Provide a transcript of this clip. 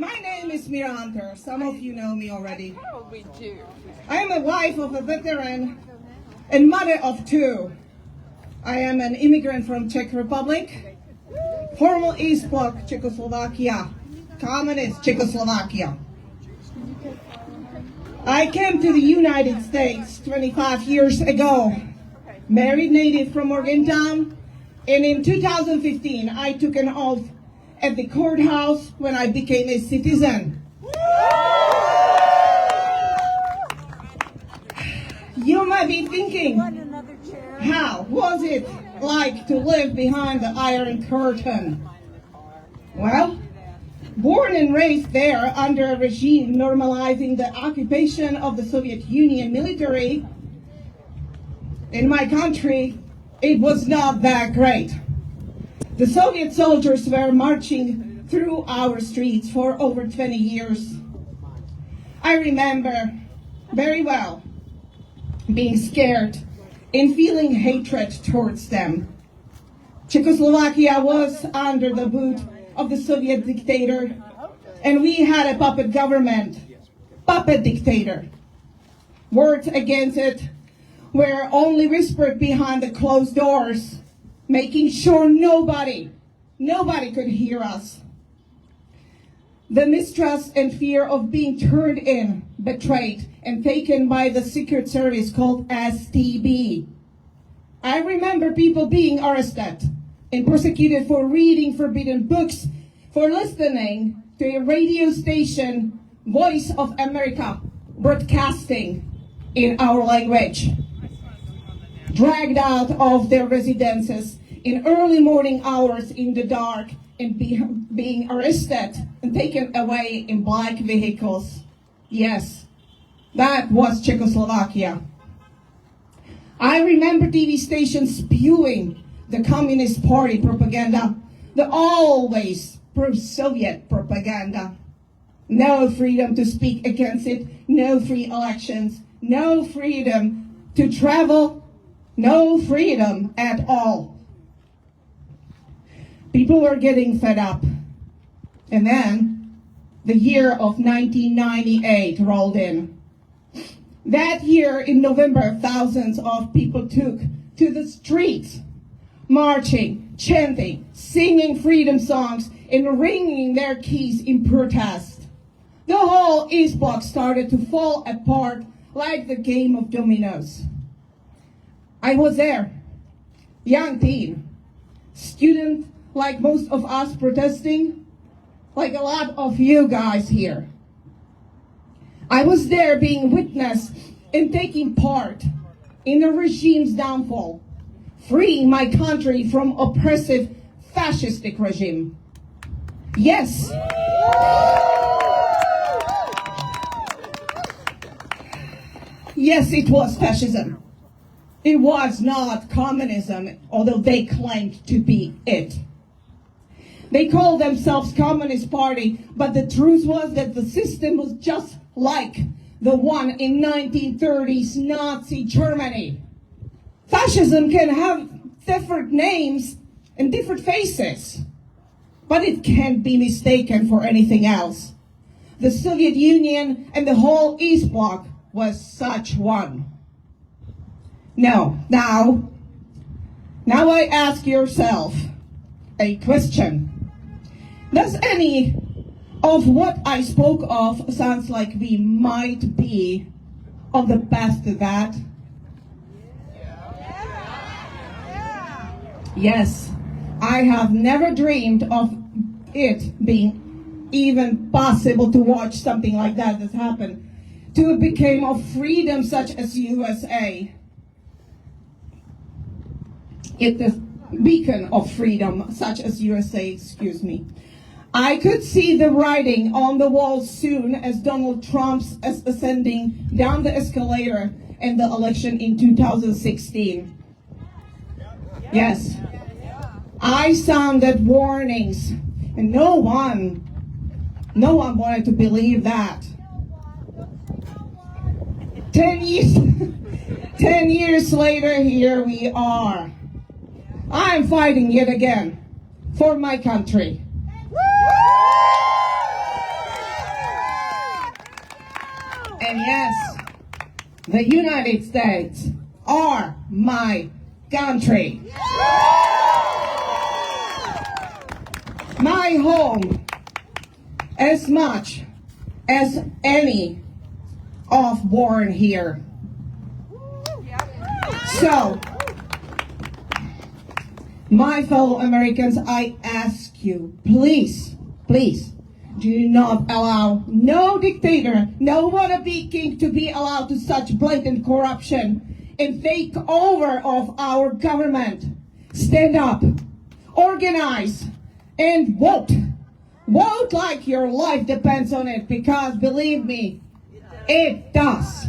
My name is Mira Hunter. Some of you know me already. Oh, we do. I am a wife of a veteran and mother of two. I am an immigrant from Czech Republic, former East Bloc Czechoslovakia, Communist Czechoslovakia. I came to the United States 25 years ago, married native from Morgantown, and in 2015 I took an oath at the courthouse when I became a citizen. You might be thinking, how was it like to live behind the Iron Curtain? Well, born and raised there under a regime normalizing the occupation of the Soviet Union military, in my country, it was not that great. The Soviet soldiers were marching through our streets for over 20 years. I remember very well being scared and feeling hatred towards them. Czechoslovakia was under the boot of the Soviet dictator, and we had a puppet government, puppet dictator. Words against it were only whispered behind the closed doors, making sure nobody could hear us. The mistrust and fear of being turned in, betrayed, and taken by the secret service called STB. I remember people being arrested and persecuted for reading forbidden books, for listening to a radio station, Voice of America, broadcasting in our language. Dragged out of their residences in early morning hours in the dark and being arrested and taken away in black vehicles. Yes, that was Czechoslovakia. I remember TV stations spewing the Communist Party propaganda, the always pro-Soviet propaganda. No freedom to speak against it, no free elections, no freedom to travel, no freedom at all. People were getting fed up. And then the year of 1998 rolled in. That year in November, thousands of people took to the streets, marching, chanting, singing freedom songs, and ringing their keys in protest. The whole East Bloc started to fall apart like the game of dominoes. I was there, young teen, student like most of us protesting, like a lot of you guys here. I was there being witness and taking part in the regime's downfall, freeing my country from oppressive fascistic regime. Yes. Yes, it was fascism. It was not communism, although they claimed to be it. They called themselves Communist Party, but the truth was that the system was just like the one in 1930s Nazi Germany. Fascism can have different names and different faces, but it can't be mistaken for anything else. The Soviet Union and the whole East Bloc was such one. Now I ask yourself a question. Does any of what I spoke of sounds like we might be on the path to that? Yes, I have never dreamed of it being even possible to watch something like that happen to a beacon of freedom such as USA. It is beacon of freedom such as USA, excuse me. I could see the writing on the wall soon as Donald Trump's ascending down the escalator in the election in 2016. Yes, I sounded warnings, and no one wanted to believe that. 10 years later, here we are. I'm fighting yet again for my country. And yes, the United States are my country. My home as much as any of born here. So, my fellow Americans, I ask you, please, please, do not allow no dictator, no wannabe king to be allowed to such blatant corruption and take over of our government. Stand up, organize, and vote. Vote like your life depends on it, because believe me, it does.